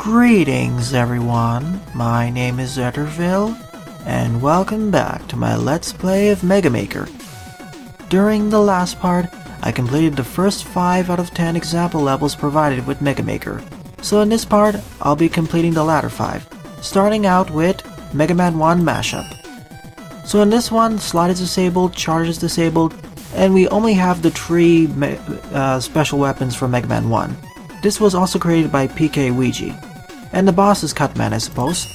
Greetings everyone, my name is Zetterville, and welcome back to my Let's Play of Mega Maker. During the last part, I completed the first 5 out of 10 example levels provided with Mega Maker. So in this part, I'll be completing the latter 5, starting out with MM1 Mashup. So in this one, slide is disabled, charge is disabled, and we only have the 3 special weapons from Mega Man 1. This was also created by PKWeegee. And the boss is Cutman, I suppose.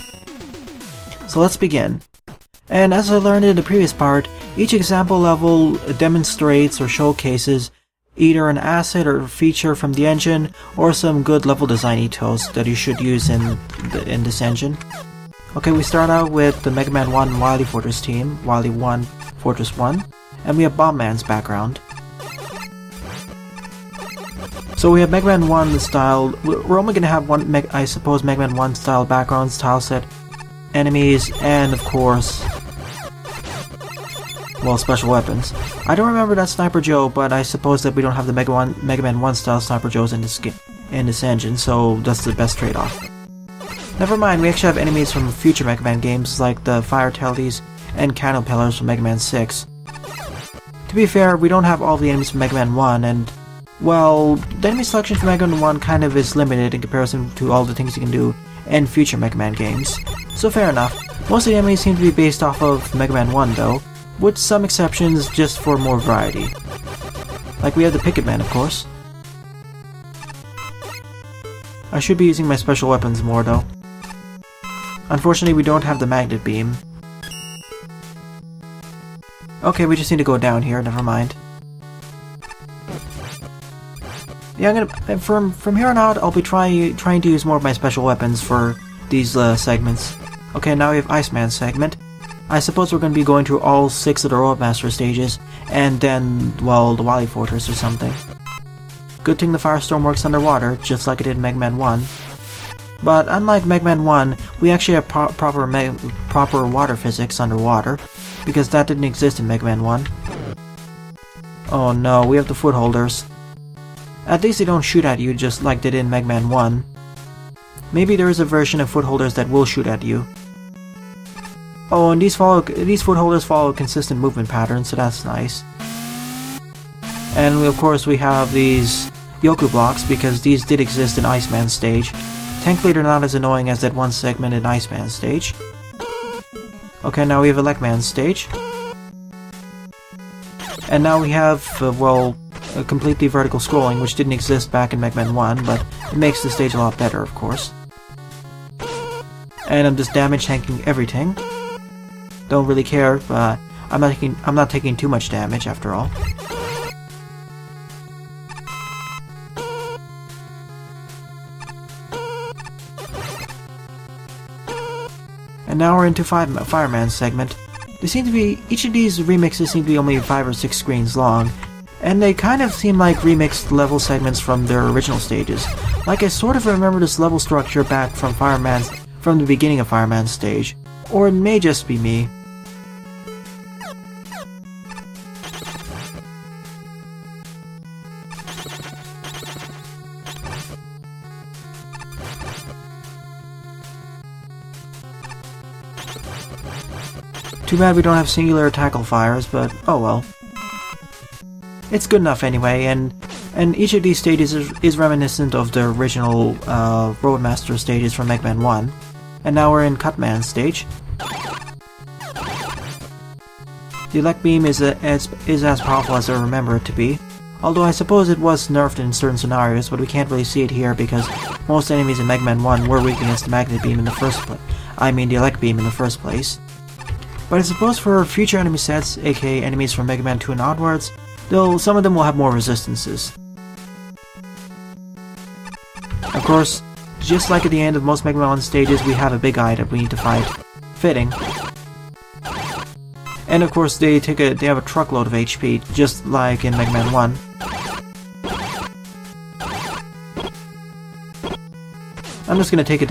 So let's begin. And as I learned in the previous part, each example level demonstrates or showcases either an asset or feature from the engine, or some good level design ethos that you should use in this engine. Okay, we start out with the Mega Man 1 Wily Fortress team, Wily 1 Fortress 1, and we have Bomb Man's background. So we have Mega Man 1 style. We're only going to have one, I suppose, Mega Man 1 style backgrounds, tile set, enemies, and of course, well, special weapons. I don't remember that Sniper Joe, but I suppose that we don't have the Mega Man 1 style Sniper Joes in this engine, so that's the best trade-off. Never mind, we actually have enemies from future Mega Man games like the Fire Tellies and Caterpillars from Mega Man 6. To be fair, we don't have all the enemies from Mega Man 1, and well, the enemy selection for Mega Man 1 kind of is limited in comparison to all the things you can do in future Mega Man games. So fair enough. Most of the enemies seem to be based off of Mega Man 1 though, with some exceptions just for more variety. Like we have the Picket Man, of course. I should be using my special weapons more though. Unfortunately, we don't have the Magnet Beam. Okay, we just need to go down here, never mind. Yeah, I'm gonna from here on out, I'll be trying to use more of my special weapons for these segments. Okay, now we have Iceman segment. I suppose we're going to be going through all 6 of the Roadmaster stages, and then, well, the Wily Fortress or something. Good thing the Firestorm works underwater, just like it did in Mega Man 1. But unlike Mega Man 1, we actually have proper water physics underwater, because that didn't exist in Mega Man 1. Oh no, we have the Footholders. At least they don't shoot at you just like they did in Mega Man 1. Maybe there is a version of Footholders that will shoot at you. Oh, and these Footholders follow consistent movement patterns, so that's nice. And of course we have these Yoku blocks because these did exist in Iceman stage. Thankfully they're not as annoying as that one segment in Iceman stage. Okay, now we have Elecman stage. And now we have, well, completely vertical scrolling, which didn't exist back in Mega Man 1, but it makes the stage a lot better, of course. And I'm just damage tanking everything. Don't really care. I'm not taking too much damage after all. And now we're into Fireman segment. They seem to be, each of these remixes seem to be only 5 or 6 screens long. And they kind of seem like remixed level segments from their original stages. Like I sort of remember this level structure back from the beginning of Fireman's stage. Or it may just be me. Too bad we don't have singular tackle fires, but oh well. It's good enough anyway, and each of these stages is reminiscent of the original Roadmaster stages from Mega Man 1. And now we're in Cutman stage. The Elect Beam is as powerful as I remember it to be, although I suppose it was nerfed in certain scenarios, but we can't really see it here because most enemies in Mega Man 1 were weak against the Magnet Beam in the first place. I mean the Elect Beam in the first place. But I suppose for future enemy sets, aka enemies from Mega Man 2 and onwards, though some of them will have more resistances. Of course, just like at the end of most Mega Man 1 stages, we have a big eye that we need to fight. Fitting. And of course, they have a truckload of HP, just like in Mega Man 1. I'm just gonna take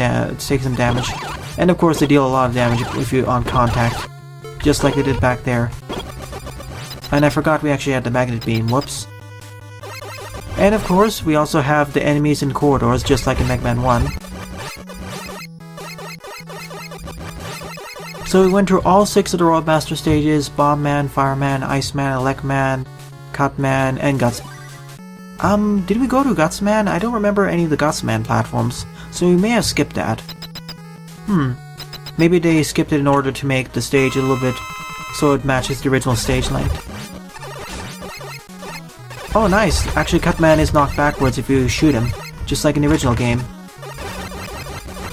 some damage. And of course, they deal a lot of damage if you're on contact, just like they did back there. And I forgot we actually had the Magnet Beam, whoops. And of course, we also have the enemies in corridors, just like in Mega Man 1. So we went through all 6 of the Roadmaster stages: Bomb Man, Fireman, Iceman, Electman, Cutman, and Guts. Did we go to Gutsman? I don't remember any of the Gutsman platforms, so we may have skipped that. Maybe they skipped it in order to make the stage a little bit so it matches the original stage length. Oh nice! Actually, Cutman is knocked backwards if you shoot him, just like in the original game.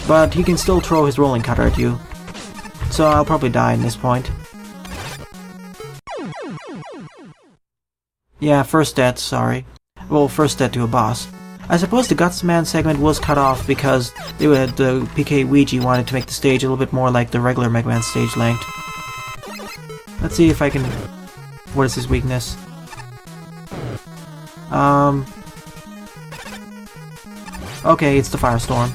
But he can still throw his rolling cutter at you. So I'll probably die in this point. Yeah, first death, sorry. Well, first death to a boss. I suppose the Gutsman segment was cut off because the PKWeegee wanted to make the stage a little bit more like the regular Mega Man stage length. Let's see if I can... What is his weakness? Okay, it's the Firestorm.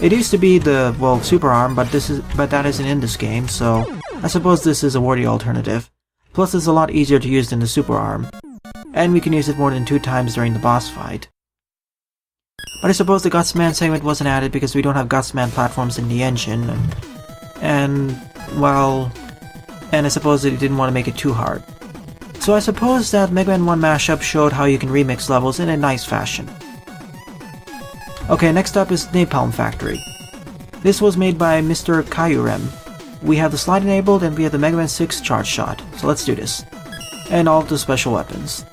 It used to be the, well, Super Arm, but that isn't in this game, so I suppose this is a worthy alternative. Plus it's a lot easier to use than the Super Arm, and we can use it more than 2 times during the boss fight. But I suppose the Gutsman segment wasn't added because we don't have Gutsman platforms in the engine, and I suppose that it didn't want to make it too hard. So I suppose that MM1 Mashup showed how you can remix levels in a nice fashion. Okay, next up is Napalm Factory. This was made by Mr. MyKyurem. We have the slide enabled and we have the Mega Man 6 charge shot, so let's do this. And all of the special weapons.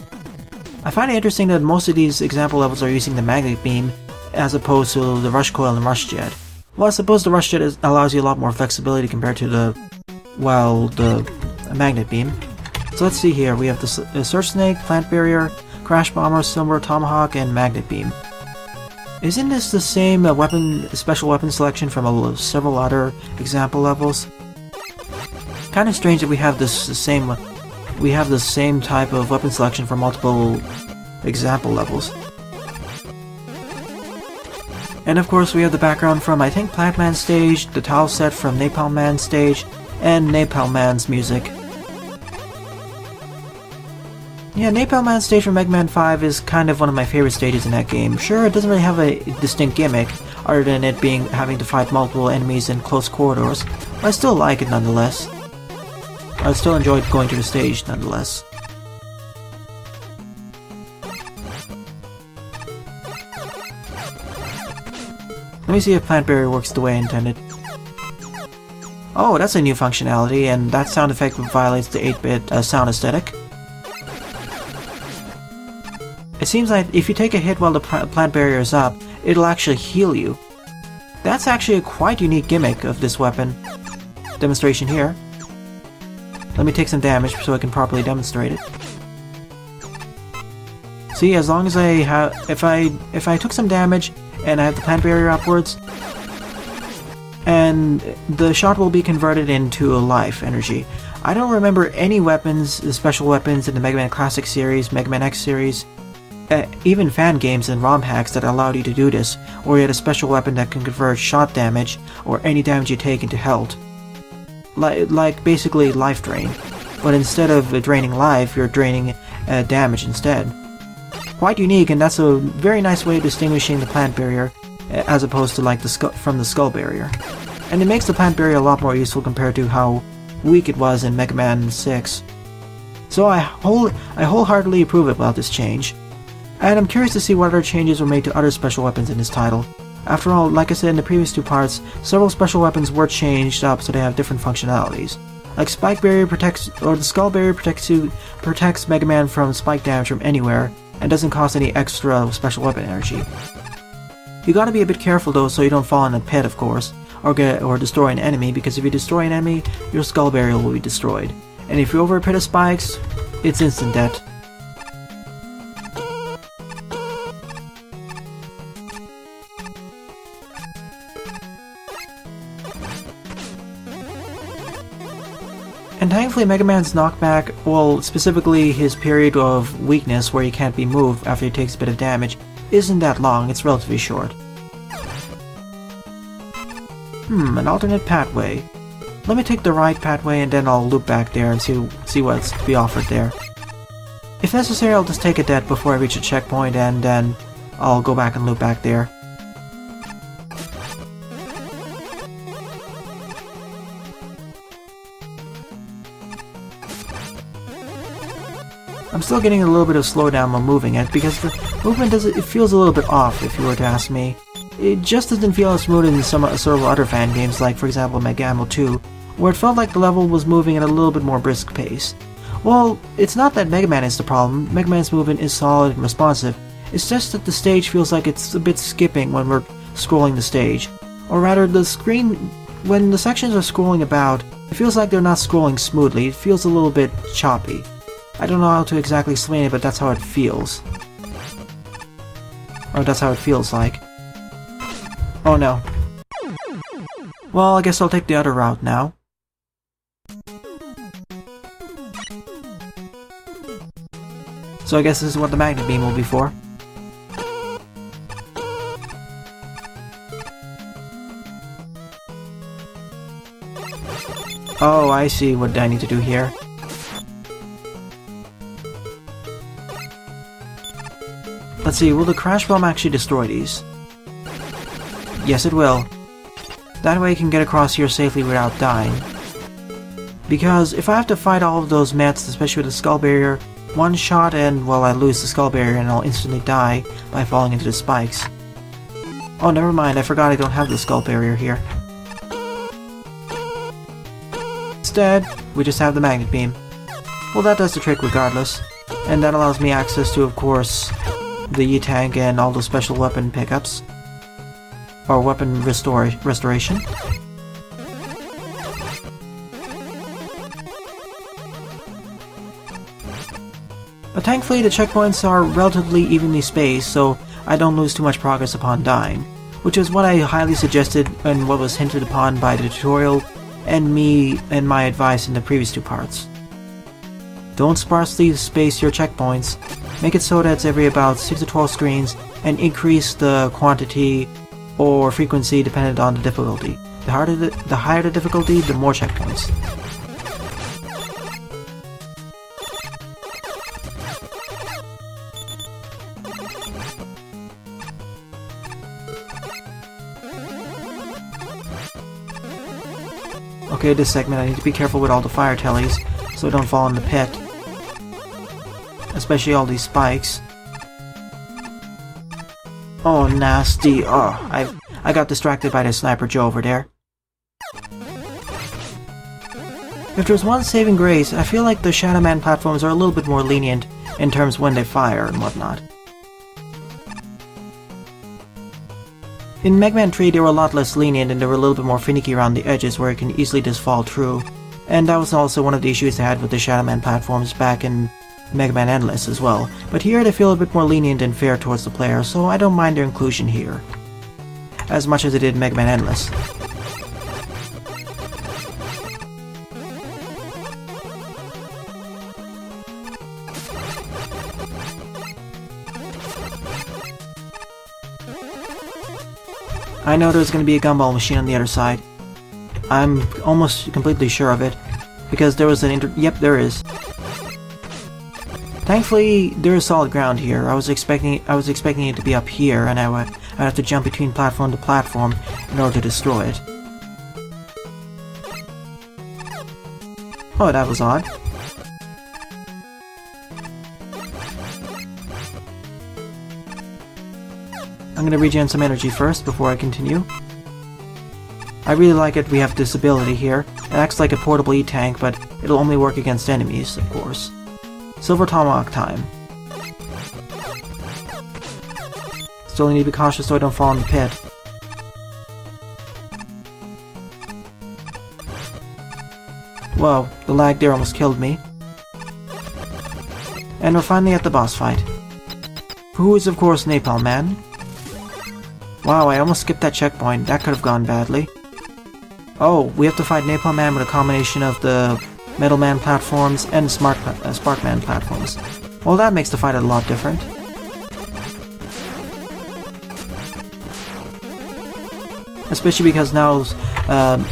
I find it interesting that most of these example levels are using the magnet beam as opposed to the rush coil and rush jet. Well, I suppose the rush jet allows you a lot more flexibility compared to the magnet beam. So let's see here, we have the Surge Snake, Plant Barrier, Crash Bomber, Silver Tomahawk, and Magnet Beam. Isn't this the same special weapon selection from several other example levels? Kind of strange that we have the same type of weapon selection for multiple example levels. And of course we have the background from, I think, Plant Man stage, the tile set from Napalm Man stage, and Napalm Man's music. Yeah, Napalm Man stage from Mega Man 5 is kind of one of my favorite stages in that game. Sure, it doesn't really have a distinct gimmick, other than it having to fight multiple enemies in close corridors, but I still like it nonetheless. I still enjoyed going to the stage nonetheless. Let me see if Plant Barrier works the way intended. Oh, that's a new functionality, and that sound effect violates the 8-bit sound aesthetic. It seems like if you take a hit while the plant barrier is up, it'll actually heal you. That's actually a quite unique gimmick of this weapon. Demonstration here. Let me take some damage so I can properly demonstrate it. See, as long as I have, if I took some damage and I have the plant barrier upwards, and the shot will be converted into a life energy. I don't remember any weapons, special weapons in the Mega Man Classic series, Mega Man X series, even fan games and ROM hacks that allowed you to do this, or you had a special weapon that can convert shot damage or any damage you take into health. Like basically life drain, but instead of draining life, you're draining damage instead. Quite unique, and that's a very nice way of distinguishing the plant barrier as opposed to like from the skull barrier. And it makes the plant barrier a lot more useful compared to how weak it was in Mega Man 6. So I wholeheartedly approve about this change. And I'm curious to see what other changes were made to other special weapons in this title. After all, like I said in the previous 2 parts, several special weapons were changed up so they have different functionalities. Like Spike Barrier the Skull Barrier protects Mega Man from spike damage from anywhere, and doesn't cost any extra special weapon energy. You gotta be a bit careful though so you don't fall in a pit, of course, or destroy an enemy, because if you destroy an enemy, your Skull Barrier will be destroyed. And if you're over a pit of spikes, it's instant death. And thankfully Mega Man's knockback, well, specifically his period of weakness where he can't be moved after he takes a bit of damage, isn't that long, it's relatively short. An alternate pathway. Let me take the right pathway and then I'll loop back there and see what's to be offered there. If necessary, I'll just take a death before I reach a checkpoint and then I'll go back and loop back there. I'm still getting a little bit of slowdown when moving it, because the movement it feels a little bit off, if you were to ask me. It just doesn't feel as smooth in several other fan games, like for example Mecha 2, where it felt like the level was moving at a little bit more brisk pace. Well, it's not that Mega Man is the problem. Mega Man's movement is solid and responsive. It's just that the stage feels like it's a bit skipping when we're scrolling the stage. Or rather, the screen, when the sections are scrolling about, it feels like they're not scrolling smoothly. It feels a little bit choppy. I don't know how to exactly explain it, but that's how it feels. Or that's how it feels like. Oh no. Well, I guess I'll take the other route now. So I guess this is what the magnet beam will be for. Oh, I see what I need to do here. Let's see, will the crash bomb actually destroy these? Yes, it will. That way I can get across here safely without dying. Because if I have to fight all of those mets, especially with the skull barrier, one shot and, well, I lose the skull barrier and I'll instantly die by falling into the spikes. Oh, never mind, I forgot I don't have the skull barrier here. Instead, we just have the magnet beam. Well, that does the trick regardless. And that allows me access to, of course, the E-Tank and all the special weapon pickups. Or weapon restoration. But thankfully the checkpoints are relatively evenly spaced, so I don't lose too much progress upon dying, which is what I highly suggested and what was hinted upon by the tutorial and me and my advice in the previous two parts. Don't sparsely space your checkpoints, make it so that it's every about 6 to 12 screens, and increase the quantity or frequency dependent on the difficulty. The higher the difficulty, the more checkpoints. Okay, this segment I need to be careful with all the fire tellies, so I don't fall in the pit. Especially all these spikes. Oh, nasty. Oh, I got distracted by the Sniper Joe over there. If there's one saving grace, I feel like the Shadow Man platforms are a little bit more lenient in terms of when they fire and whatnot. In Mega Man 3 they were a lot less lenient and they were a little bit more finicky around the edges where it can easily just fall through. And that was also one of the issues I had with the Shadow Man platforms back in Mega Man Endless as well, but here they feel a bit more lenient and fair towards the player, so I don't mind their inclusion here. As much as I did in Mega Man Endless. I know there's going to be a gumball machine on the other side. I'm almost completely sure of it, because there was an yep, there is. Thankfully, there is solid ground here. I was expecting it to be up here, and I'd have to jump between platform to platform in order to destroy it. Oh, that was odd. I'm gonna regen some energy first before I continue. I really like it we have this ability here. It acts like a portable E-Tank, but it'll only work against enemies, of course. Silver Tomahawk time. Still need to be cautious so I don't fall in the pit. Whoa, the lag there almost killed me. And we're finally at the boss fight. Who is of course Napalm Man. Wow, I almost skipped that checkpoint. That could have gone badly. Oh, we have to fight Napalm Man with a combination of the Metal Man platforms and Spark Man platforms. Well, that makes the fight a lot different. Especially because now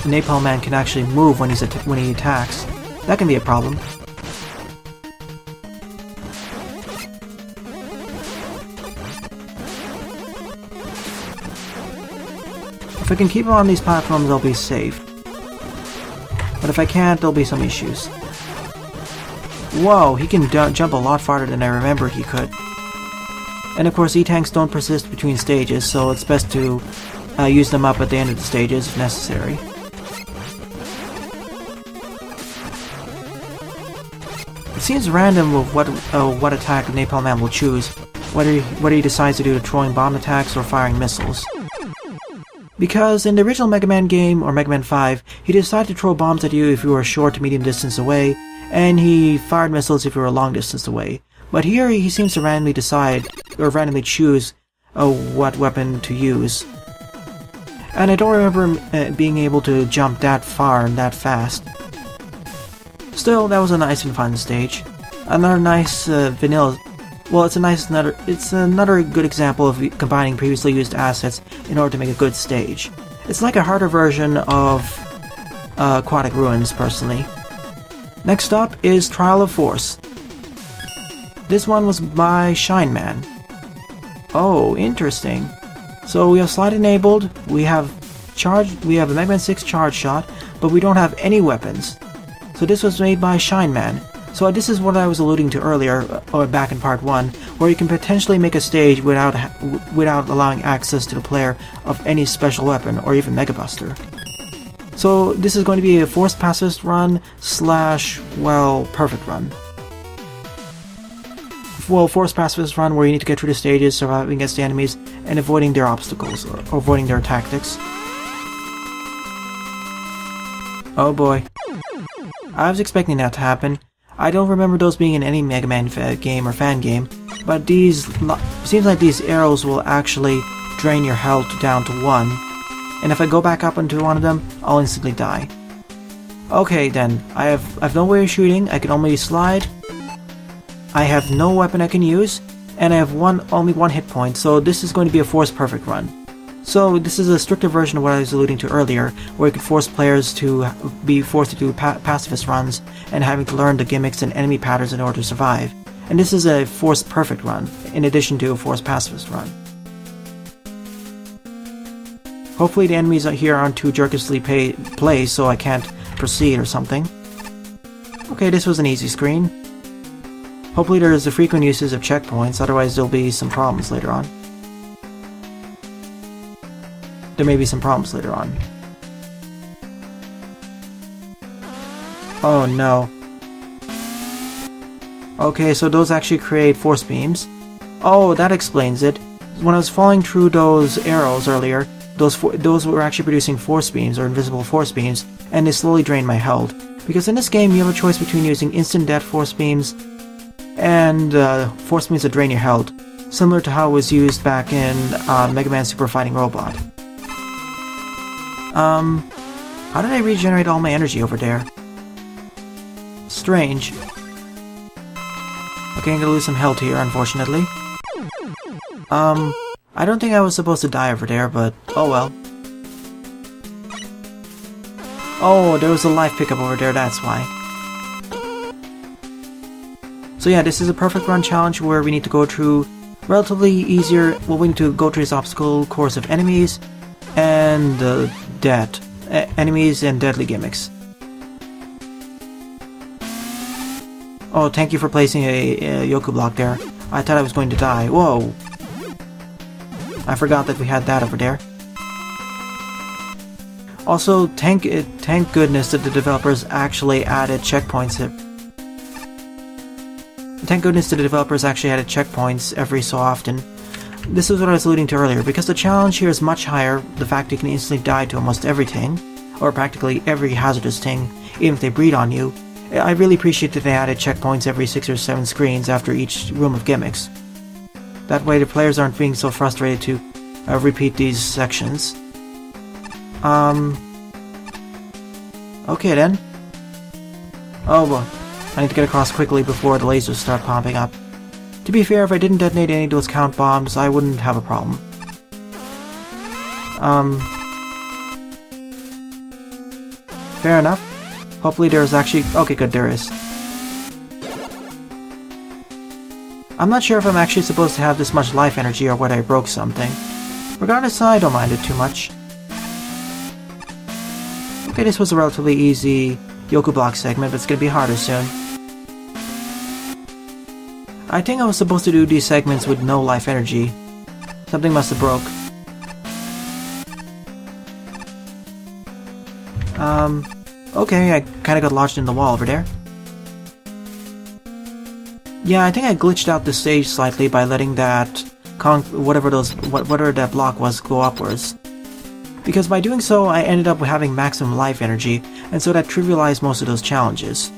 Napalm Man can actually move when he attacks. That can be a problem. If I can keep him on these platforms, I'll be safe. But if I can't, there'll be some issues. Whoa, he can jump a lot farther than I remember he could. And of course, E-tanks don't persist between stages, so it's best to use them up at the end of the stages if necessary. It seems random of what attack Napalm Man will choose, whether he decides to do throwing bomb attacks or firing missiles. Because in the original Mega Man game, or Mega Man 5, he decided to throw bombs at you if you were a short to medium distance away, and he fired missiles if you were a long distance away. But here he seems to randomly decide, or randomly choose, what weapon to use. And I don't remember being able to jump that far and that fast. Still, that was a nice and fun stage. Another nice vanilla... Well, it's another good example of combining previously used assets in order to make a good stage. It's like a harder version of Aquatic Ruins, personally. Next up is Trial of Force. This one was by Shine Man. Oh, interesting. So we have slide enabled, we have a Mega Man 6 charge shot, but we don't have any weapons. So this was made by Shine Man. So this is what I was alluding to earlier, or back in part 1, where you can potentially make a stage without allowing access to the player of any special weapon, or even Mega Buster. So this is going to be a forced pacifist run / well, perfect run. Well, forced pacifist run where you need to get through the stages, surviving against the enemies, and avoiding their obstacles, or avoiding their tactics. Oh boy. I was expecting that to happen. I don't remember those being in any Mega Man game or fan game, but seems like these arrows will actually drain your health down to 1, and if I go back up into one of them, I'll instantly die. Okay then, I have no way of shooting, I can only slide, I have no weapon I can use, and I have only one hit point, so this is going to be a force perfect run. So this is a stricter version of what I was alluding to earlier, where you could force players to be forced to do pacifist runs and having to learn the gimmicks and enemy patterns in order to survive. And this is a force perfect run, in addition to a force pacifist run. Hopefully the enemies here aren't too jerkishly placed so I can't proceed or something. Okay, this was an easy screen. Hopefully there's the frequent uses of checkpoints, otherwise there'll be some problems later on. There may be some problems later on. Oh no. Okay, so those actually create force beams. Oh, that explains it. When I was falling through those arrows earlier, those were actually producing force beams, or invisible force beams, and they slowly drained my health. Because in this game, you have a choice between using instant death force beams and force beams that drain your health, similar to how it was used back in Mega Man Super Fighting Robot. How did I regenerate all my energy over there? Strange. Okay, I'm gonna lose some health here, unfortunately. I don't think I was supposed to die over there, but oh well. Oh, there was a life pickup over there, that's why. So yeah, this is a perfect run challenge where we need to go through relatively easier, well, we need to go through this obstacle course of enemies and enemies and deadly gimmicks. Oh, thank you for placing a Yoku block there. I thought I was going to die. Whoa! I forgot that we had that over there. Also, thank goodness that the developers actually added checkpoints. Thank goodness that the developers actually added checkpoints every so often. This is what I was alluding to earlier, because the challenge here is much higher, the fact you can instantly die to almost everything, or practically every hazardous thing, even if they breed on you. I really appreciate that they added checkpoints every 6 or 7 screens after each room of gimmicks. That way the players aren't being so frustrated to repeat these sections. Okay then. Oh well, I need to get across quickly before the lasers start popping up. To be fair, if I didn't detonate any of those count bombs, I wouldn't have a problem. Fair enough. Hopefully there's actually... Okay, good, there is. I'm not sure if I'm actually supposed to have this much life energy or whether I broke something. Regardless, I don't mind it too much. Okay, this was a relatively easy Yoku block segment, but it's gonna be harder soon. I think I was supposed to do these segments with no life energy. Something must have broke. Okay, I kinda got lodged in the wall over there. Yeah, I think I glitched out the stage slightly by letting that whatever that block was go upwards. Because by doing so, I ended up having maximum life energy, and so that trivialized most of those challenges.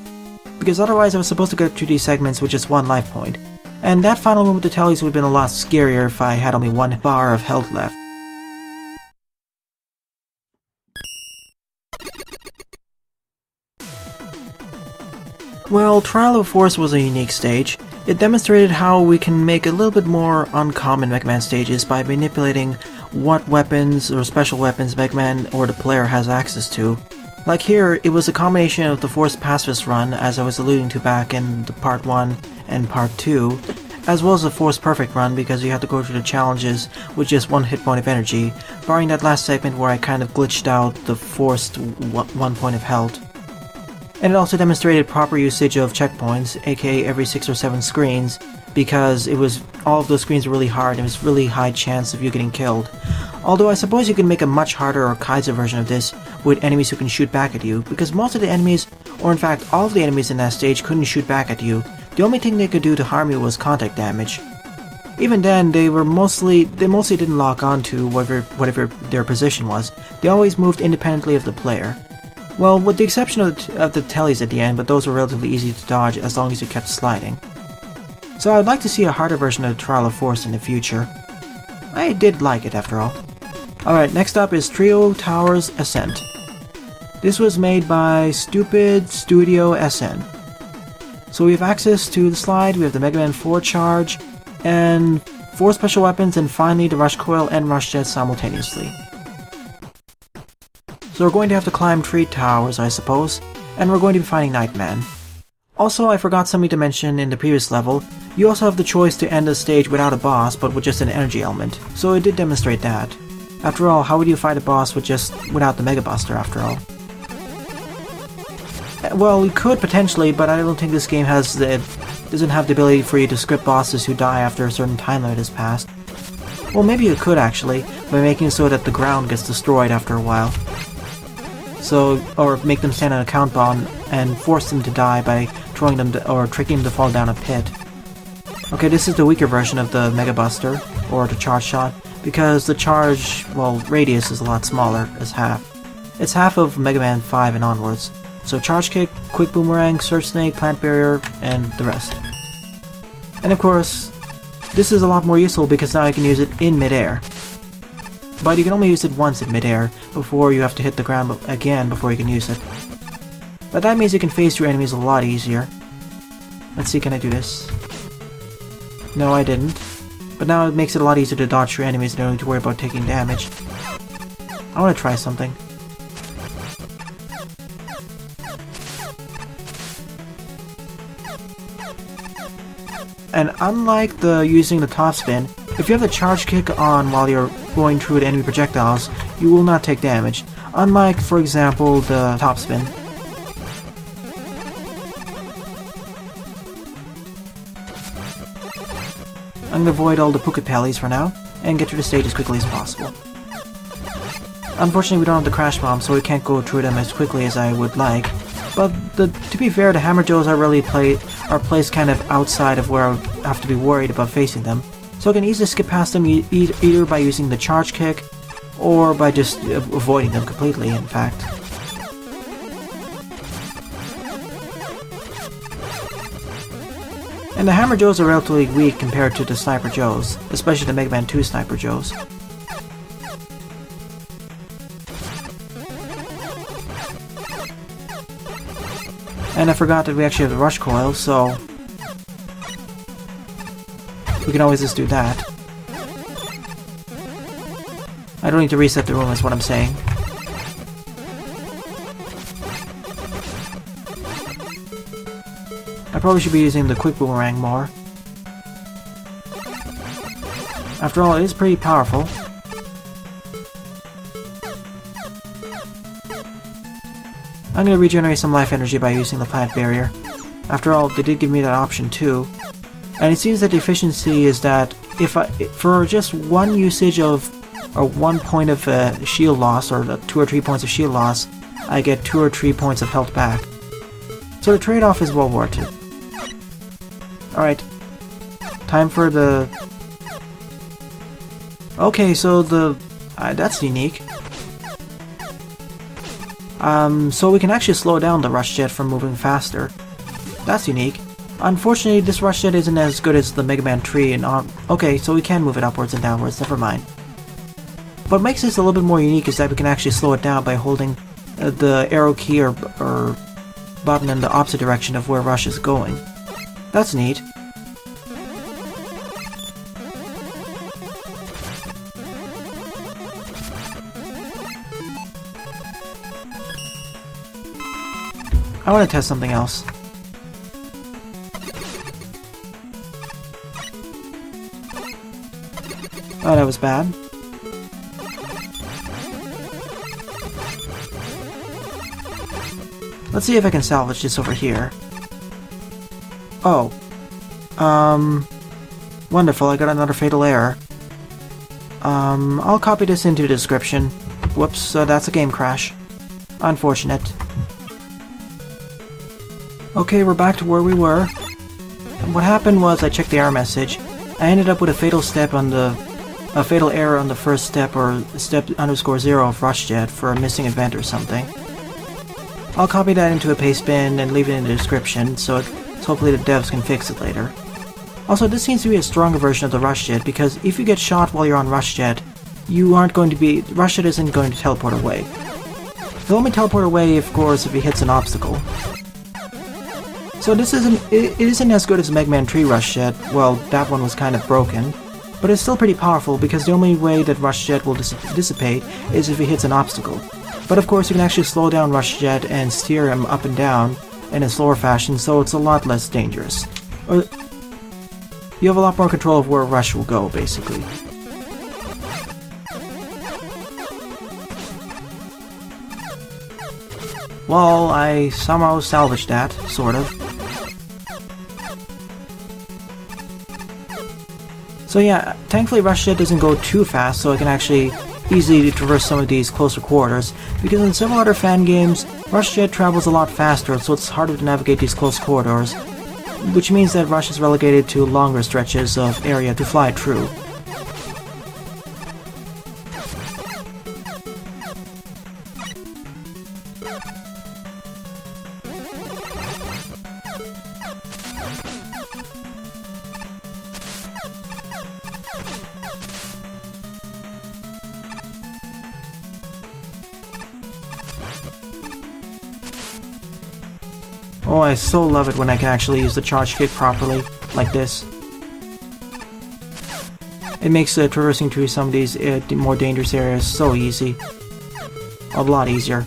Because otherwise I was supposed to go through these segments with just one life point. And that final room with the tellies would have been a lot scarier if I had only 1 bar of health left. Well, Trial of Force was a unique stage. It demonstrated how we can make a little bit more uncommon Mega Man stages by manipulating what weapons or special weapons Mega Man or the player has access to. Like here, it was a combination of the Force Pacifist run, as I was alluding to back in the Part 1 and Part 2, as well as the Force Perfect run because you have to go through the challenges with just 1 hit point of energy, barring that last segment where I kind of glitched out the forced 1 point of health. And it also demonstrated proper usage of checkpoints, aka every 6 or 7 screens, because all of those screens were really hard and it was really high chance of you getting killed. Although I suppose you can make a much harder or Kaiser version of this with enemies who can shoot back at you, because most of the enemies, or in fact all of the enemies in that stage, couldn't shoot back at you. The only thing they could do to harm you was contact damage. Even then, they mostly didn't lock on to whatever their position was. They always moved independently of the player. Well, with the exception of the tellies at the end, but those were relatively easy to dodge as long as you kept sliding. So I would like to see a harder version of Trial of Force in the future. I did like it after all. Alright, next up is Trio Towers Ascent. This was made by Stupidstudiosn. So we have access to the slide, we have the Mega Man 4 charge, and 4 special weapons, and finally the Rush Coil and Rush Jet simultaneously. So we're going to have to climb 3 towers, I suppose, and we're going to be fighting Nightman. Also, I forgot something to mention in the previous level, you also have the choice to end the stage without a boss, but with just an energy element, so it did demonstrate that. After all, how would you fight a boss without the Mega Buster, after all? Well, you could potentially, but I don't think this game doesn't have the ability for you to script bosses who die after a certain time limit has passed. Well, maybe you could actually, by making it so that the ground gets destroyed after a while. Or make them stand on a count bomb and force them to die by throwing them or tricking them to fall down a pit. Okay, this is the weaker version of the Mega Buster, or the Charge Shot, because the charge, radius is a lot smaller, as half. It's half of Mega Man 5 and onwards. So Charge Kick, Quick Boomerang, Surge Snake, Plant Barrier, and the rest. And of course, this is a lot more useful because now you can use it in midair. But you can only use it once in midair, before you have to hit the ground again before you can use it. But that means you can phase through enemies a lot easier. Let's see, can I do this? No, I didn't. But now it makes it a lot easier to dodge through enemies and don't need to worry about taking damage. I want to try something. And unlike using the top spin, if you have the charge kick on while you're going through the enemy projectiles, you will not take damage. Unlike, for example, the top spin. I'm gonna avoid all the Puka Pellies for now, and get through the stage as quickly as possible. Unfortunately, we don't have the Crash Bomb, so we can't go through them as quickly as I would like. But to be fair, the Hammer Joes are placed kind of outside of where I have to be worried about facing them. So I can easily skip past them either by using the charge kick, or by just avoiding them completely, in fact. And the Hammer Joes are relatively weak compared to the Sniper Joes, especially the Mega Man 2 Sniper Joes. And I forgot that we actually have the Rush Coil, so we can always just do that. I don't need to reset the room, is what I'm saying. I probably should be using the Quick Boomerang more. After all, it is pretty powerful. I'm gonna regenerate some life energy by using the Plant Barrier. After all, they did give me that option too. And it seems that the efficiency is that for just one usage of, or 1 point of shield loss, or 2 or 3 points of shield loss, I get 2 or 3 points of health back. So the trade-off is well worth it. Alright. Time for the... Okay, so the... that's unique. So we can actually slow down the rush jet from moving faster. That's unique. Unfortunately, this rush jet isn't as good as the Mega Man 3 and okay, so we can move it upwards and downwards, never mind. What makes this a little bit more unique is that we can actually slow it down by holding the arrow key or button in the opposite direction of where rush is going. That's neat. I want to test something else. Oh, that was bad. Let's see if I can salvage this over here. Oh. Wonderful, I got another fatal error. I'll copy this into the description. Whoops, that's a game crash. Unfortunate. Okay, we're back to where we were. What happened was I checked the error message. I ended up with a fatal error on the first step, or step _0 of Rush Jet for a missing event or something. I'll copy that into a paste bin and leave it in the description, so hopefully the devs can fix it later. Also, this seems to be a stronger version of the Rush Jet, because if you get shot while you're on Rush Jet, Rush Jet isn't going to teleport away. It'll only teleport away, of course, if he hits an obstacle. So it isn't as good as Mega Man 3 Rush Jet. Well, that one was kind of broken, but it's still pretty powerful because the only way that Rush Jet will dissipate is if he hits an obstacle. But of course you can actually slow down Rush Jet and steer him up and down in a slower fashion, so it's a lot less dangerous. You have a lot more control of where Rush will go, basically. Well, I somehow salvaged that, sort of. So yeah, thankfully Rush Jet doesn't go too fast, so I can actually easily traverse some of these closer quarters, because in several other fan games, Rush Jet travels a lot faster, so it's harder to navigate these close corridors, which means that Rush is relegated to longer stretches of area to fly through. Oh, I so love it when I can actually use the charge kick properly, like this. It makes traversing through some of these more dangerous areas so easy. A lot easier.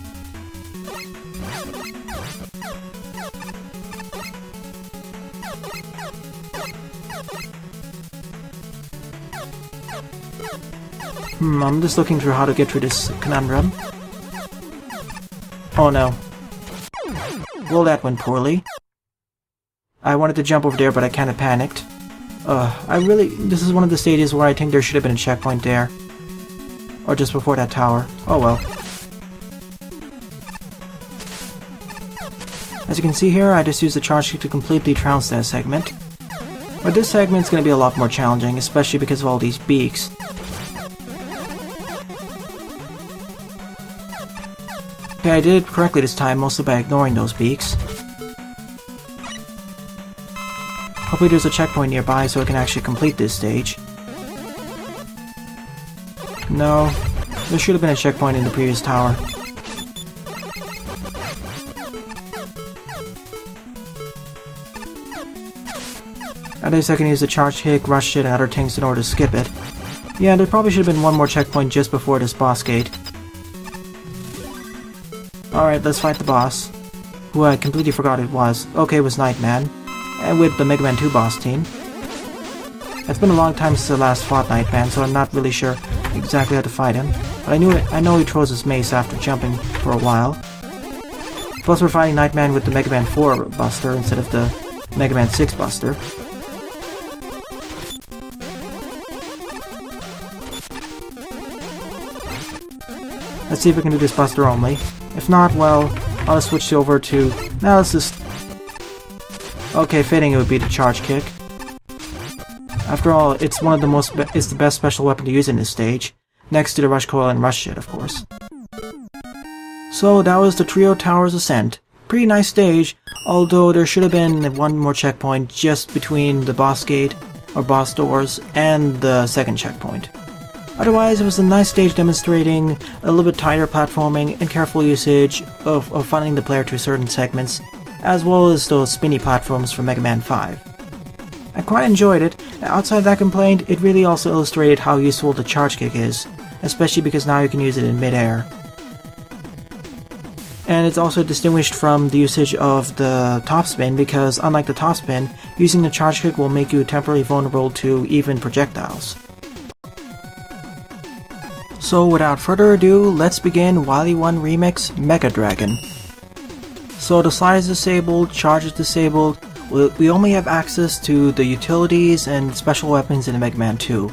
I'm just looking through how to get through this conundrum. Oh no. Well, that went poorly. I wanted to jump over there, but I kinda panicked. This is one of the stages where I think there should have been a checkpoint there. Or just before that tower. Oh well. As you can see here, I just used the charge kick to completely trounce that segment. But this segment's gonna be a lot more challenging, especially because of all these beaks. Okay, I did it correctly this time, mostly by ignoring those beaks. Hopefully there's a checkpoint nearby so I can actually complete this stage. No, there should have been a checkpoint in the previous tower. At least I can use the charge kick, rush it, and other things in order to skip it. Yeah, there probably should have been one more checkpoint just before this boss gate. Alright, let's fight the boss, who I completely forgot it was. Okay, it was Nightman, and with the Mega Man 2 boss team. It's been a long time since I last fought Nightman, so I'm not really sure exactly how to fight him. But I know he throws his mace after jumping for a while. Plus we're fighting Nightman with the Mega Man 4 Buster instead of the Mega Man 6 Buster. Let's see if we can do this buster only. If not, well, I'll just switch over to... Now let's just... Okay, fitting it would be the charge kick. After all, it's one of the most... It's the best special weapon to use in this stage. Next to the rush coil and rush shit, of course. So that was the Trio Towers Ascent. Pretty nice stage, although there should have been one more checkpoint just between the boss gate, or boss doors, and the second checkpoint. Otherwise, it was a nice stage demonstrating a little bit tighter platforming and careful usage of funneling the player to certain segments, as well as those spinny platforms from Mega Man 5. I quite enjoyed it. Outside that complaint, it really also illustrated how useful the charge kick is, especially because now you can use it in mid-air. And it's also distinguished from the usage of the topspin because, unlike the topspin, using the charge kick will make you temporarily vulnerable to even projectiles. So without further ado, let's begin Wily 1 Remix Mecha Dragon. So the slide is disabled, charge is disabled, we only have access to the utilities and special weapons in Mega Man 2.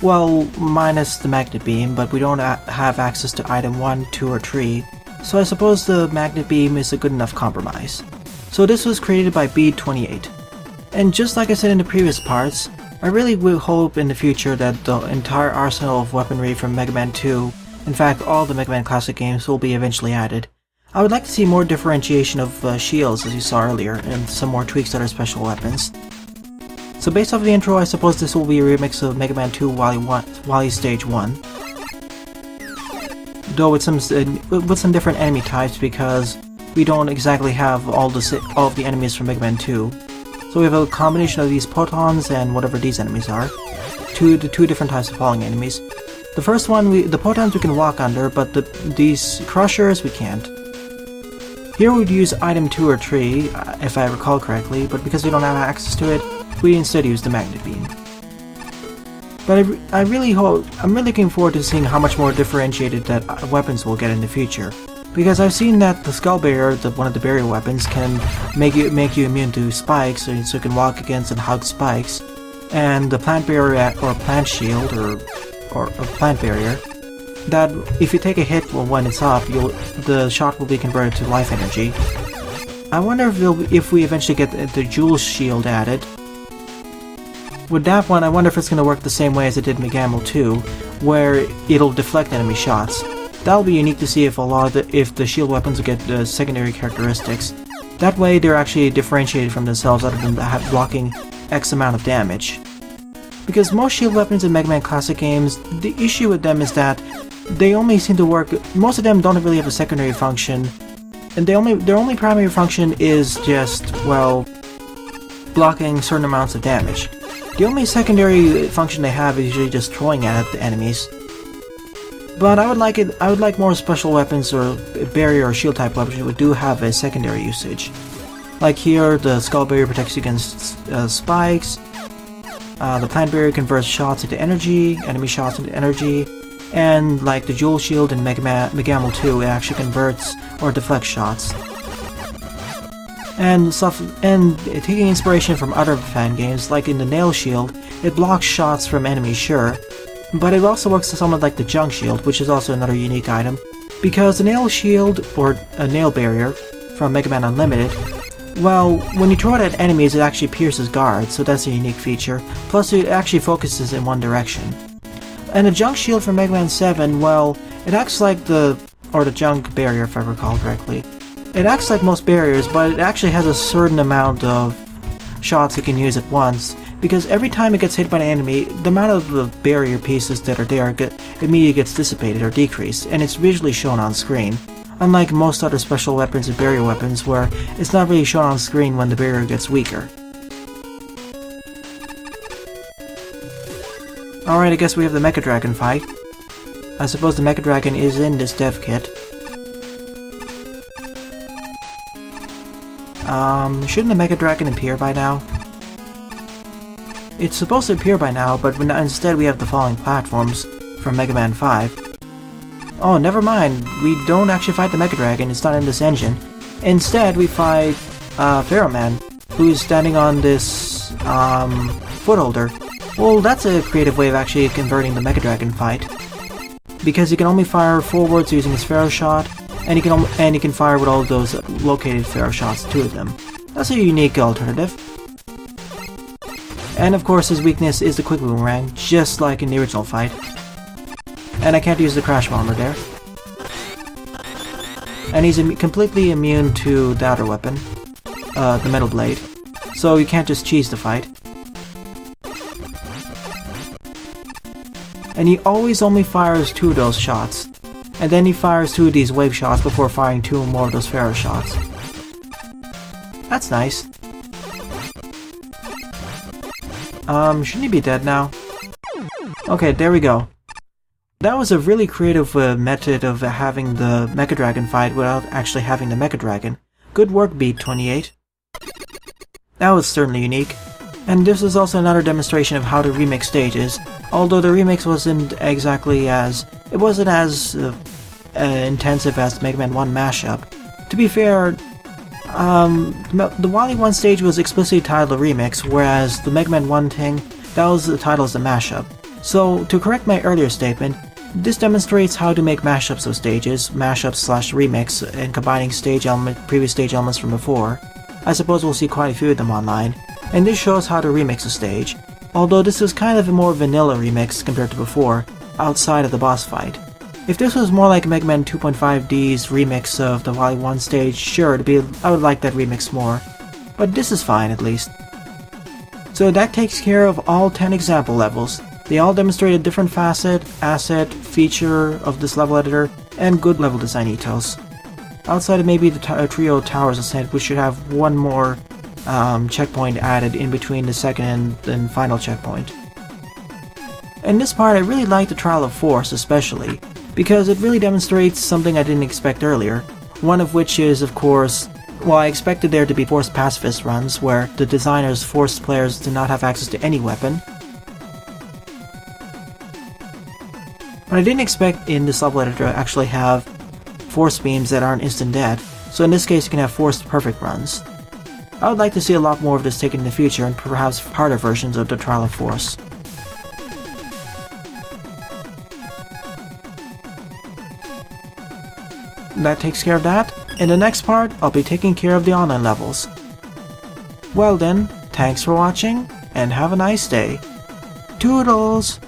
Well, minus the magnet beam, but we don't have access to item 1, 2, or 3. So I suppose the magnet beam is a good enough compromise. So this was created by Bead28. And just like I said in the previous parts, I really will hope in the future that the entire arsenal of weaponry from Mega Man 2, in fact all the Mega Man Classic games, will be eventually added. I would like to see more differentiation of shields as you saw earlier, and some more tweaks to their special weapons. So based off the intro, I suppose this will be a remix of Mega Man 2 Wily Stage 1. Though with some different enemy types because we don't exactly have all of the enemies from Mega Man 2. So we have a combination of these protons and whatever these enemies are. Two different types of falling enemies. The first one, the protons we can walk under, but these crushers we can't. Here we'd use item 2 or 3, if I recall correctly, but because we don't have access to it, we instead use the magnet beam. But I'm really looking forward to seeing how much more differentiated that weapons will get in the future. Because I've seen that the Skull Barrier, one of the barrier weapons, can make you immune to spikes, so you can walk against and hug spikes. And the Plant Barrier, or Plant Shield, or a Plant Barrier, that if you take a hit when it's up, the shot will be converted to life energy. I wonder if we eventually get the Jewel Shield added. With that one, I wonder if it's going to work the same way as it did in Megamel 2, where it'll deflect enemy shots. That'll be unique to see if if the shield weapons will get secondary characteristics. That way they're actually differentiated from themselves other than blocking X amount of damage. Because most shield weapons in Mega Man Classic games, the issue with them is that they only seem to work, most of them don't really have a secondary function, and their only primary function is just, well, blocking certain amounts of damage. The only secondary function they have is usually just throwing at the enemies. But I would like more special weapons or barrier or shield type weapons that do have a secondary usage. Like here, the Skull Barrier protects you against spikes, the Plant Barrier converts shots into energy, enemy shots into energy, and like the Jewel Shield in Megamel 2, it actually converts or deflects shots. And taking inspiration from other fan games, like in the Nail Shield, it blocks shots from enemies, sure, but it also works somewhat like the Junk Shield, which is also another unique item, because the Nail Shield, or a Nail Barrier, from Mega Man Unlimited, well, when you throw it at enemies, it actually pierces guards, so that's a unique feature, plus it actually focuses in one direction. And the Junk Shield from Mega Man 7, well, it acts like the Junk Barrier, if I recall correctly. It acts like most barriers, but it actually has a certain amount of shots it can use at once, because every time it gets hit by an enemy, the amount of the barrier pieces that are there immediately gets dissipated or decreased, and it's visually shown on screen. Unlike most other special weapons and barrier weapons, where it's not really shown on screen when the barrier gets weaker. Alright, I guess we have the Mecha Dragon fight. I suppose the Mecha Dragon is in this dev kit. Shouldn't the Mecha Dragon appear by now? It's supposed to appear by now, but instead we have the falling platforms from Mega Man 5. Oh, never mind, we don't actually fight the Mecha Dragon, it's not in this engine. Instead, we fight Pharaoh Man, who's standing on this foot holder. Well, that's a creative way of actually converting the Mecha Dragon fight. because he can only fire forwards using his Pharaoh shot, and he can fire with all of those located Pharaoh shots, 2 of them. That's a unique alternative. And of course his weakness is the quick boomerang, just like in the original fight. And I can't use the crash bomber there. And he's completely immune to the outer weapon, the metal blade, so you can't just cheese the fight. And he always only fires 2 of those shots, and then he fires 2 of these wave shots before firing 2 more of those Pharaoh shots. That's nice. Shouldn't he be dead now? Okay, there we go. That was a really creative method of having the Mecha Dragon fight without actually having the Mecha Dragon. Good work, Beat28. That was certainly unique. And this is also another demonstration of how to remix stages, although the remix wasn't as intensive as the Mega Man 1 Mashup. To be fair, the Wily 1 stage was explicitly titled a remix, whereas the Mega Man 1 thing, that was the title as a mashup. So, to correct my earlier statement, this demonstrates how to make mashups of stages, mashups/remix, and combining previous stage elements from before. I suppose we'll see quite a few of them online, and this shows how to remix a stage, although this is kind of a more vanilla remix compared to before, outside of the boss fight. If this was more like Mega Man 2.5D's remix of the Wily 1 stage, sure, I would like that remix more, but this is fine at least. So that takes care of all 10 example levels. They all demonstrate a different facet, asset, feature of this level editor, and good level design ethos. Outside of maybe the trio Towers Ascent, which should have one more checkpoint added in between the second and final checkpoint. In this part I really like the Trial of Force especially, because it really demonstrates something I didn't expect earlier, one of which is, of course, well, I expected there to be forced pacifist runs, where the designers forced players to not have access to any weapon. But I didn't expect in this level editor to actually have force beams that aren't instant dead, so in this case you can have forced perfect runs. I would like to see a lot more of this taken in the future, and perhaps harder versions of the Trial of Force. That takes care of that. In the next part, I'll be taking care of the online levels. Well then, thanks for watching, and have a nice day. Toodles!